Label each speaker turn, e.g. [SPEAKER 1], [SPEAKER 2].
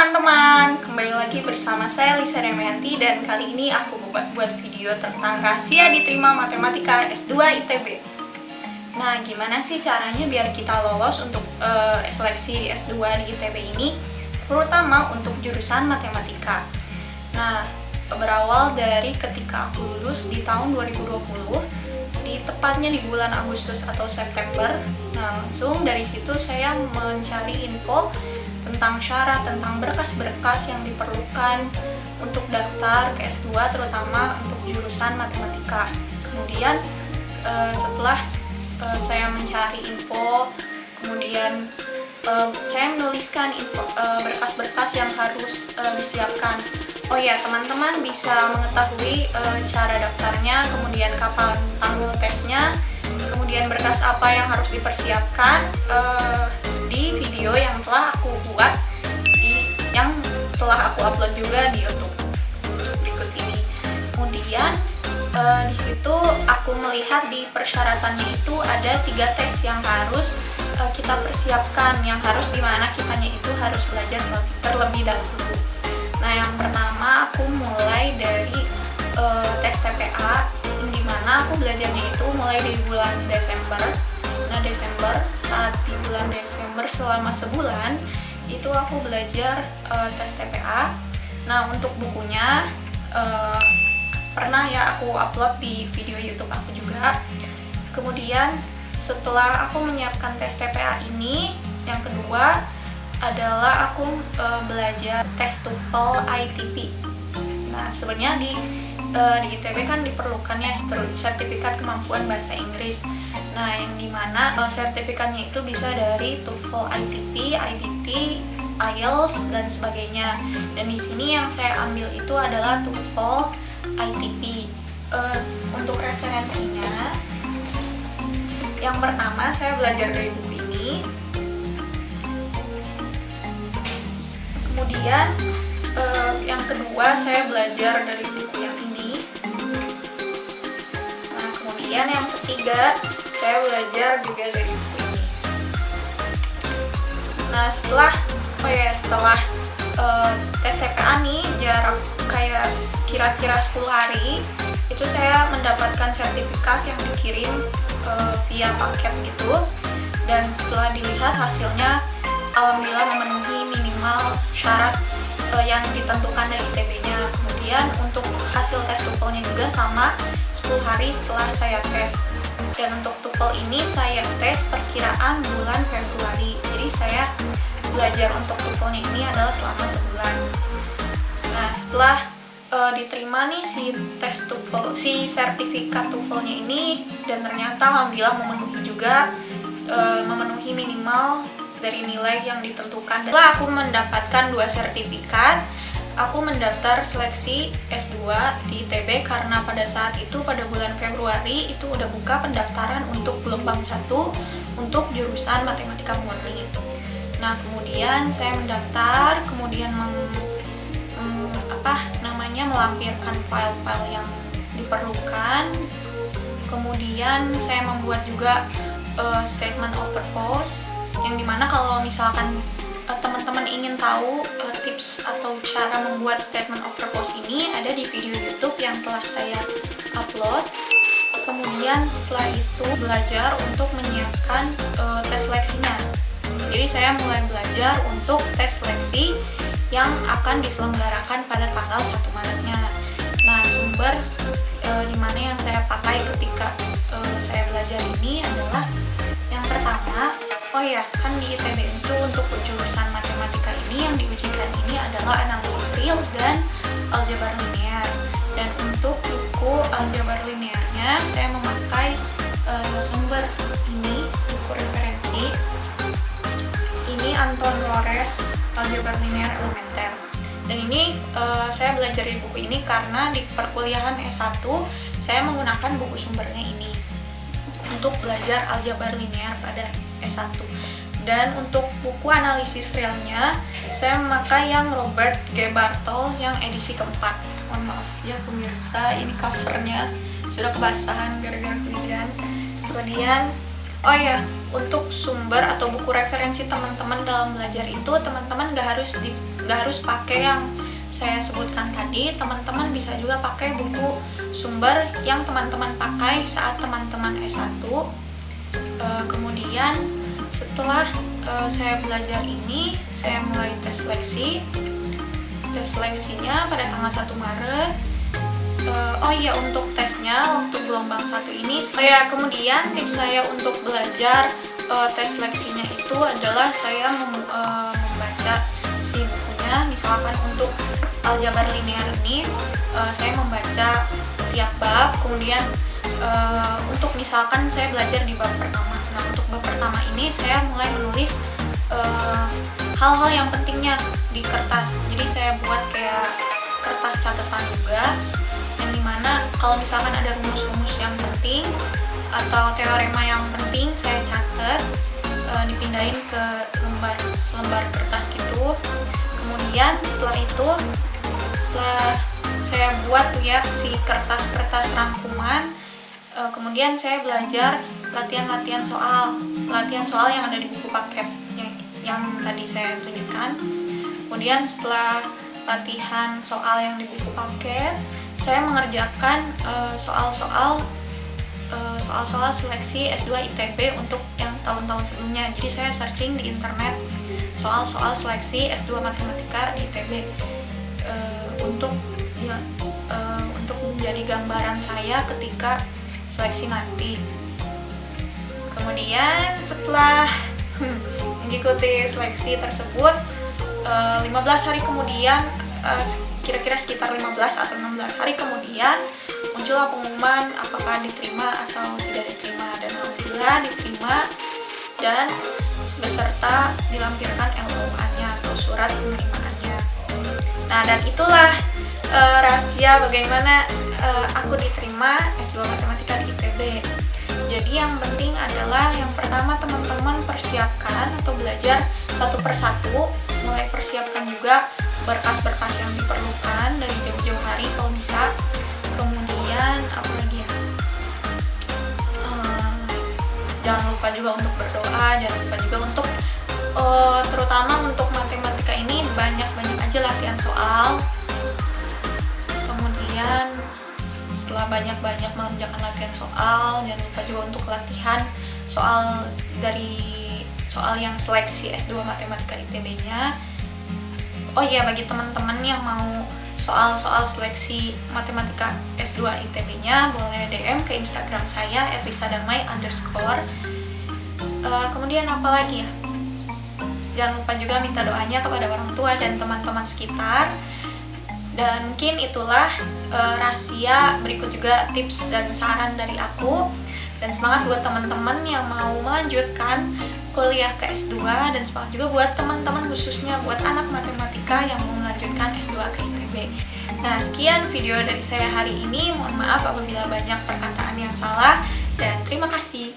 [SPEAKER 1] teman-teman, kembali lagi bersama saya Lisa Damayanti dan kali ini aku buat video tentang rahasia diterima matematika S2 ITB. Nah, gimana sih caranya biar kita lolos untuk seleksi di S2 di ITB ini, terutama untuk jurusan matematika. Nah, berawal dari ketika aku lulus di tahun 2020, tepatnya di bulan Agustus atau September. Nah, langsung dari situ saya mencari info tentang syarat, tentang berkas-berkas yang diperlukan untuk daftar ke S2, terutama untuk jurusan matematika. Kemudian setelah saya mencari info, kemudian saya menuliskan berkas-berkas yang harus disiapkan. Oh ya, teman-teman bisa mengetahui cara daftarnya, kemudian kapan tanggal tesnya, kemudian berkas apa yang harus dipersiapkan di video yang telah aku buat, yang telah aku upload juga di YouTube berikut ini. Kemudian di situ aku melihat di persyaratannya itu ada 3 tes yang harus kita persiapkan, yang harus dimana kitanya itu harus belajar terlebih dahulu. Nah, yang pertama aku mulai dari tes TPA, di mana aku belajarnya itu mulai dari bulan Desember. Nah, saat di bulan Desember selama sebulan itu aku belajar tes TPA. Nah, untuk bukunya pernah ya aku upload di video YouTube aku juga. Kemudian setelah aku menyiapkan tes TPA ini, yang kedua adalah aku belajar tes TOEFL ITP. Nah, sebenarnya di ITB kan diperlukannya sertifikat kemampuan bahasa Inggris. Nah, yang dimana sertifikatnya itu bisa dari TOEFL ITP, IBT, IELTS dan sebagainya. Dan di sini yang saya ambil itu adalah TOEFL ITP. Untuk referensinya, yang pertama saya belajar dari buku ini. Kemudian yang kedua saya belajar dari buku yang ini. Nah, kemudian yang ketiga saya belajar juga dari buku ini. Nah, setelah tes TPA nih, jarak kayak kira-kira 10 hari, itu saya mendapatkan sertifikat yang dikirim via paket gitu. Dan setelah dilihat hasilnya, alhamdulillah memenuhi minimal syarat yang ditentukan dari ITB-nya. Kemudian untuk hasil tes TOEFL-nya juga sama 10 hari setelah saya tes. Dan untuk TOEFL ini saya tes perkiraan bulan Februari. Jadi saya belajar untuk TOEFL-nya ini adalah selama sebulan. Nah, setelah diterima nih si sertifikat TOEFL-nya ini, dan ternyata alhamdulillah memenuhi minimal dari nilai yang ditentukan. Setelah aku mendapatkan 2 sertifikat, aku mendaftar seleksi S2 di ITB karena pada saat itu pada bulan Februari itu udah buka pendaftaran untuk gelombang 1 untuk jurusan matematika murni itu. Nah, kemudian saya mendaftar, kemudian melampirkan file-file yang diperlukan. Kemudian saya membuat juga statement of purpose, yang dimana kalau misalkan teman-teman ingin tahu tips atau cara membuat statement of purpose ini, ada di video YouTube yang telah saya upload. Kemudian setelah itu belajar untuk menyiapkan tes seleksinya. Jadi saya mulai belajar untuk tes seleksi yang akan diselenggarakan pada tanggal 1 Maretnya. Nah, sumber dimana yang saya pakai ketika saya belajar ini adalah yang pertama, kan di ITB itu untuk jurusan matematika ini yang diujikan ini adalah analisis real dan aljabar linear. Dan untuk buku aljabar linearnya saya memakai sumber ini, buku referensi. Ini Anton Lores, aljabar linear elementer. Dan ini saya belajar di buku ini karena di perkuliahan S1 saya menggunakan buku sumbernya ini untuk belajar aljabar linear pada S1. Dan untuk buku analisis realnya saya memakai yang Robert G. Bartle yang edisi keempat. Mohon maaf ya pemirsa, ini covernya sudah kebasahan gara-gara hujan. Kemudian untuk sumber atau buku referensi teman-teman dalam belajar itu, teman-teman gak harus nggak harus pakai yang saya sebutkan tadi. Teman-teman bisa juga pakai buku sumber yang teman-teman pakai saat teman-teman S1. Kemudian setelah saya belajar ini, saya mulai tes seleksi. Tes seleksinya pada tanggal 1 Maret. Oh iya, untuk tesnya waktu gelombang 1 ini. Kemudian tips saya untuk belajar tes seleksinya itu adalah saya membaca si bukunya. Misalkan untuk aljabar linear ini, saya membaca tiap bab. Kemudian untuk misalkan saya belajar di bab pertama. Nah, untuk bab pertama ini saya mulai menulis hal-hal yang pentingnya di kertas. Jadi saya buat kayak kertas catatan juga, yang dimana kalau misalkan ada rumus-rumus yang penting atau teorema yang penting saya catat, dipindahin ke selembar kertas gitu. Kemudian setelah itu, setelah saya buat tuh ya si kertas-kertas rangkuman, kemudian saya belajar latihan soal yang ada di buku paket yang tadi saya tunjukkan. Kemudian setelah latihan soal yang di buku paket, saya mengerjakan soal-soal seleksi S2 ITB untuk yang tahun-tahun sebelumnya. Jadi saya searching di internet soal-soal seleksi S2 Matematika di ITB untuk menjadi gambaran saya ketika seleksi nanti. Kemudian setelah mengikuti seleksi tersebut, 15 hari kemudian, kira-kira sekitar 15 atau 16 hari kemudian, muncullah pengumuman apakah diterima atau tidak diterima. Dan alhamdulillah diterima, dan beserta dilampirkan LOA-nya atau surat penerimaannya. Nah, dan itulah rahasia bagaimana aku diterima S2 Matematika di ITB. Jadi yang penting adalah yang pertama, teman-teman persiapkan atau belajar satu persatu, mulai persiapkan juga berkas-berkas yang diperlukan dari jauh-jauh hari kalau bisa. Kemudian apa lagi ya, jangan lupa juga untuk berdoa, jangan lupa juga untuk terutama untuk matematika ini banyak-banyak aja latihan soal. Kemudian setelah banyak-banyak mengerjakan latihan soal, jangan lupa juga untuk latihan soal yang seleksi S2 Matematika ITB-nya. Oh iya, bagi teman-teman yang mau soal-soal seleksi Matematika S2 ITB-nya, boleh DM ke Instagram saya @lisadamai_. Kemudian apa lagi ya? Jangan lupa juga minta doanya kepada orang tua dan teman-teman sekitar. Dan mungkin itulah rahasia, berikut juga tips dan saran dari aku. Dan semangat buat teman-teman yang mau melanjutkan kuliah ke S2, dan semangat juga buat teman-teman, khususnya buat anak matematika yang mau melanjutkan S2 ke ITB. Nah, sekian video dari saya hari ini. Mohon maaf apabila banyak perkataan yang salah, dan terima kasih.